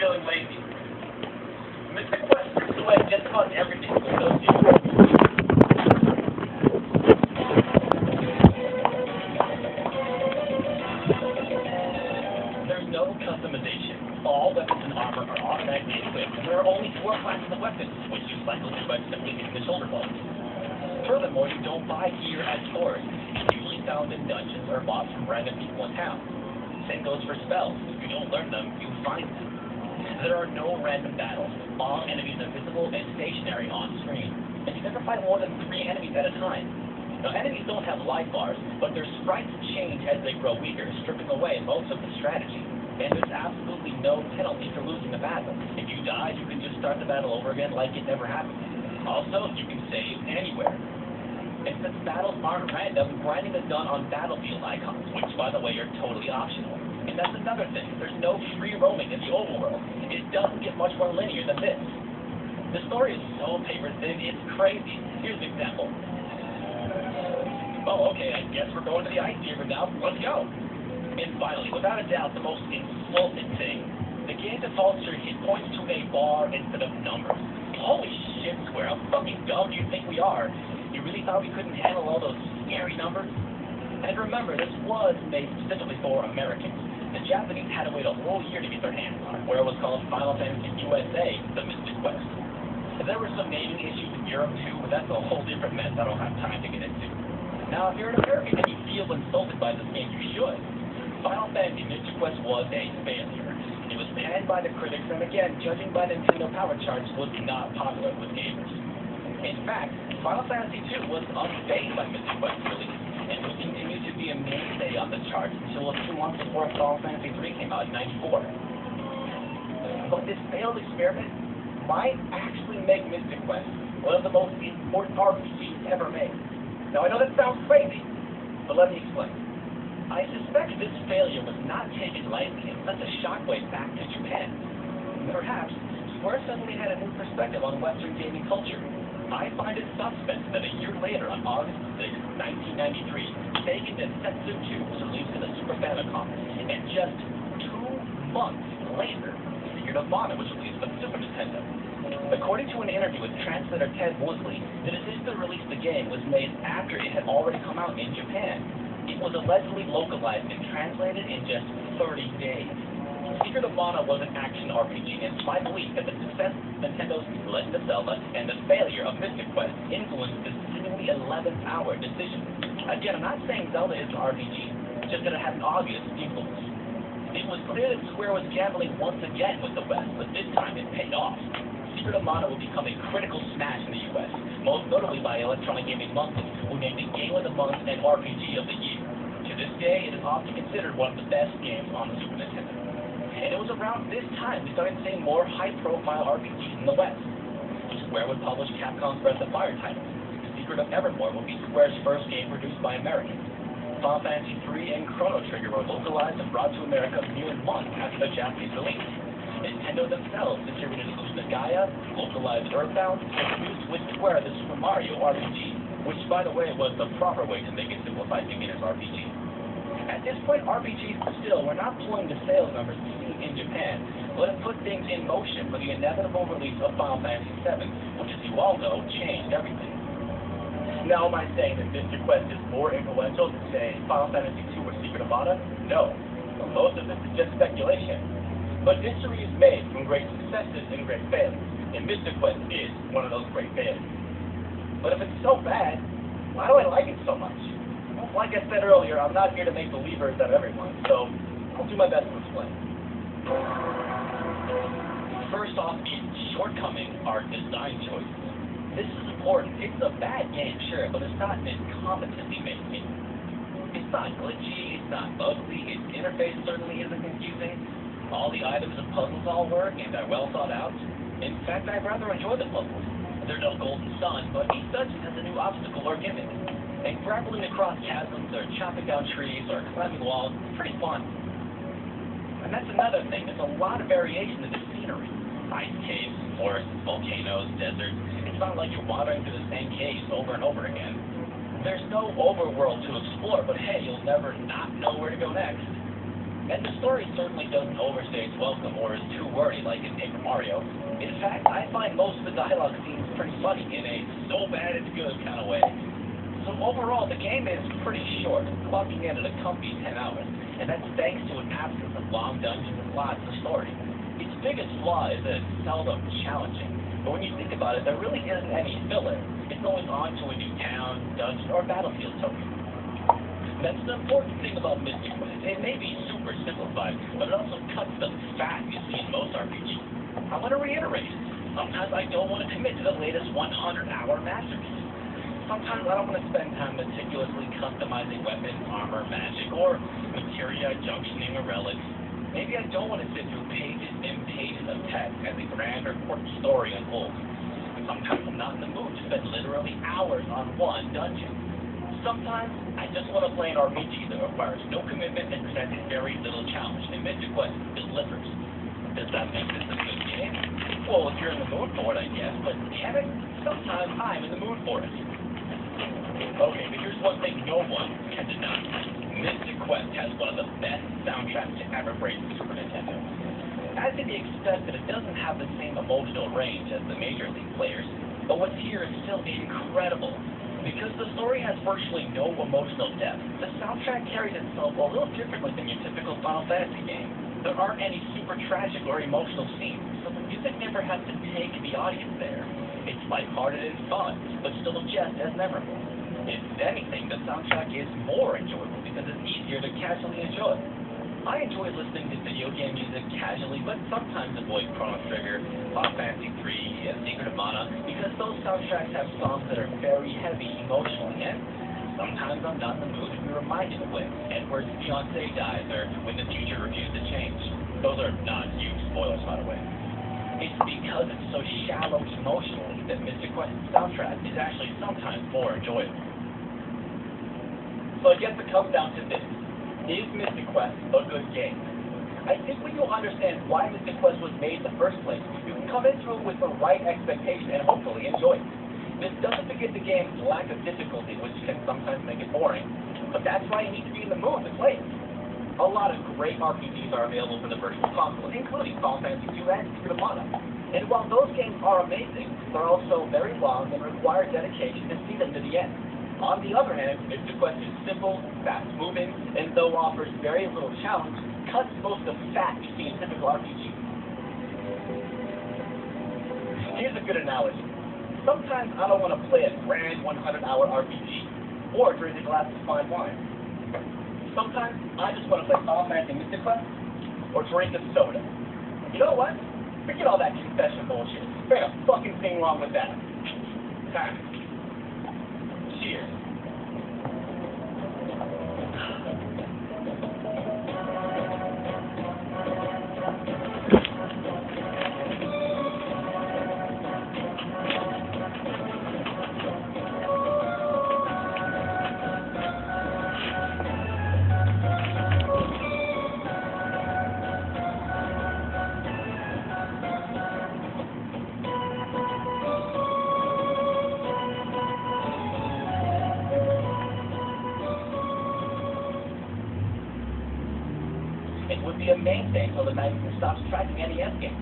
feeling lazy. Mr. Quest strips away just about everything with those two. There's no customization. All weapons and armor are automatically equipped, and there are only 4 classes of weapons, which you cycle through by simply hitting the shoulder button. Furthermore, you don't buy gear at stores. It's usually found in dungeons or bought from random people in town. Same goes for spells. If you don't learn them, you find them. There are no random battles. All enemies are visible and stationary on screen. And you never fight more than 3 enemies at a time. Now, enemies don't have life bars, but their sprites change as they grow weaker, stripping away most of the strategy. And there's absolutely no penalty for losing the battle. If you die, you can just start the battle over again like it never happened. Also, you can save anywhere. And since battles aren't random, grinding is done on battlefield icons, which, by the way, are totally optional. And that's another thing. There's no free roaming in the overworld. It doesn't get much more linear than this. The story is so paper thin, it's crazy. Here's an example. Oh, okay, I guess we're going to the ice chamber now. Let's go. And finally, without a doubt, the most insulting thing, the game defaults your hit points to a bar instead of numbers. Holy shit, Square, how fucking dumb do you think we are? You really thought we couldn't handle all those scary numbers? And remember, this was made specifically for Americans. The Japanese had to wait a whole year to get their hands on it, where it was called Final Fantasy USA, The Mystic Quest. And there were some naming issues in Europe too, but that's a whole different mess I don't have time to get into. Now, if you're an American and you feel insulted by this game, you should. Final Fantasy Mystic Quest was a failure. It was panned by the critics, and again, judging by Nintendo Power Charts, was not popular with gamers. In fact, Final Fantasy II was unfazed by Mystic Quest's release, and would continue to be a mainstay on the charts until a few months before Final Fantasy III came out in '94. But this failed experiment might actually make Mystic Quest one of the most important RPGs ever made. Now, I know that sounds crazy, but let me explain. I suspect this failure was not taken lightly and sent a shockwave back to Japan. Perhaps Square suddenly had a new perspective on Western gaming culture. I find it suspect that a year later, on August 6, 1993, Sega Densetsu 2 was released to the Super Famicom, and just 2 months later, Secret of Mana was released for the Super Nintendo. According to an interview with translator Ted Woosley, the decision to release the game was made after it had already come out in Japan. It was allegedly localized and translated in just 30 days. Secret of Mana was an action RPG, and it's my belief that the success of Nintendo's Legend of Zelda and the failure of Mystic Quest influenced this seemingly 11th-hour decision. Again, I'm not saying Zelda is an RPG, just that it had an obvious influence. It was clear that Square was gambling once again with the West, but this time it paid off. Secret of Mana would become a critical smash in the U.S., most notably by Electronic Gaming Monthly, who named it Game of the Month and RPG of the Year. To this day, it is often considered one of the best games on the Super Nintendo. And it was around this time we started seeing more high-profile RPGs in the West. Square would publish Capcom's Breath of Fire title. Secret of Evermore would be Square's first game produced by Americans. Final Fantasy III and Chrono Trigger were localized and brought to America mere months after the Japanese release. Nintendo themselves distributed Illusion of Gaia, localized Earthbound, and produced with Square the Super Mario RPG, which, by the way, was the proper way to make a simplified beginner's RPG. At this point, RPGs still were not pulling the sales numbers seen in Japan, but it put things in motion for the inevitable release of Final Fantasy VII, which, as you all know, changed everything. Now, am I saying that Mystic Quest is more influential than, say, Final Fantasy II or Secret of Mana? No. Most of this is just speculation. But history is made from great successes and great failures, and Mystic Quest is one of those great failures. But if it's so bad, why do I like it so much? Well, like I said earlier, I'm not here to make believers out of everyone, so I'll do my best to explain. First off, its shortcomings are design choices. This is important. It's a bad game, sure, but it's not an incompetently made game. It's not glitchy, it's not ugly, its interface certainly isn't confusing. All the items and puzzles all work and are well thought out. In fact, I rather enjoy the puzzles. There's no golden sun, but each dungeon has a new obstacle or gimmick. And grappling across chasms or chopping down trees or climbing walls is pretty fun. And that's another thing. There's a lot of variation in the scenery. Ice caves, forests, volcanoes, deserts. It's not like you're wandering through the same caves over and over again. There's no overworld to explore, but hey, you'll never not know where to go next. And the story certainly doesn't overstay its welcome or is too wordy like in Paper Mario. In fact, I find most of the dialogue scenes pretty funny in a so bad it's good kind of way. So overall, the game is pretty short, clocking in at a comfy 10 hours, and that's thanks to an absence of long dungeons and lots of story. Its biggest flaw is that it's seldom challenging, but when you think about it, there really isn't any filler. It's going on to a new town, dungeon, or battlefield token. That's the important thing about Mystic Quest. It may be super simplified, but it also cuts the fat you see in most RPGs. I want to reiterate, sometimes I don't want to commit to the latest 100-hour masterpiece. Sometimes I don't want to spend time meticulously customizing weapons, armor, magic, or materia, junctioning, or relics. Maybe I don't want to sit through pages and pages of text as a grand or quirky story unfolds. Sometimes I'm not in the mood to spend literally hours on one dungeon. Sometimes I just want to play an RPG that requires no commitment and presents very little challenge, and Mystic Quest delivers. Does that make this a good game? Well, if you're in the mood for it, I guess, but damn it, sometimes I'm in the mood for it. Okay, but here's one thing no one can deny. Mystic Quest has one of the best soundtracks to ever grace the Super Nintendo. As to be expected, it doesn't have the same emotional range as the Major League players, but what's here is still incredible. Because the story has virtually no emotional depth, the soundtrack carries itself a little differently than your typical Final Fantasy game. There aren't any super tragic or emotional scenes, so the music never has to take the audience there. It's lighthearted and fun, but still just as memorable. If anything, the soundtrack is more enjoyable because it's easier to casually enjoy. I enjoy listening to video game music casually, but sometimes avoid Chrono Trigger, Final Fantasy III, and Secret of Mana, because those soundtracks have songs that are very heavy emotionally, and sometimes I'm not in the mood to be reminded of when Edward's fiancée dies or when the future refuses to change. Those are not huge spoilers, by the way. It's because it's so shallow emotionally that Mystic Quest's soundtrack is actually sometimes more enjoyable. So I guess it comes down to this. Is Mystic Quest a good game? I think when you understand why Mystic Quest was made in the first place, you can come into it with the right expectation and hopefully enjoy it. This doesn't forget the game's lack of difficulty, which can sometimes make it boring, but that's why you need to be in the mood to play it. A lot of great RPGs are available for the Virtual Console, including Final Fantasy II and Secret of Mana. And while those games are amazing, they're also very long and require dedication to see them to the end. On the other hand, Mystic Quest is simple, fast-moving, and though offers very little challenge, cuts most of the fat you see in typical RPGs. Here's a good analogy. Sometimes I don't want to play a grand 100-hour RPG, or drink a glass of fine wine. Sometimes I just want to play Final Fantasy Mystic Quest, or drink a soda. You know what? Forget all that confession bullshit. There ain't a fucking thing wrong with that. Time. Cheers. It would be a mainstay until the night it stops tracking NES games.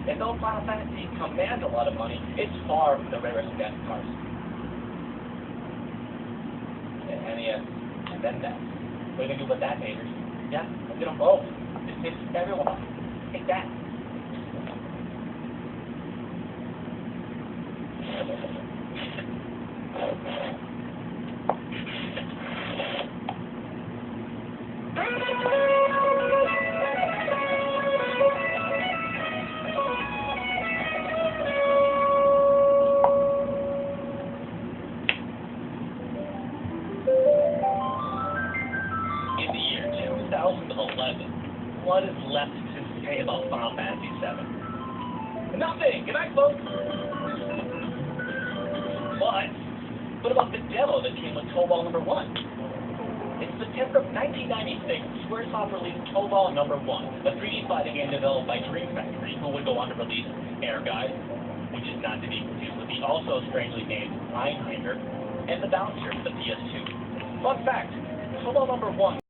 And though Final Fantasy commands a lot of money, it's far from the rarest of cars. NES, and then that. What are you going to do with that, haters? Yeah, I'll get them both. It's everyone. Take that. In the year 2011, what is left to say about Final Fantasy VII? Nothing! Good night, folks! But, what about the demo that came with Tobal number 1? In September of 1996, Squaresoft released Tobal number 1, a 3D fighting game developed by Dream Factory, who would go on to release Air Guide, which is not to be confused with the also strangely named Einhander, and the Bouncer for the PS2. Fun fact, Tobal number 1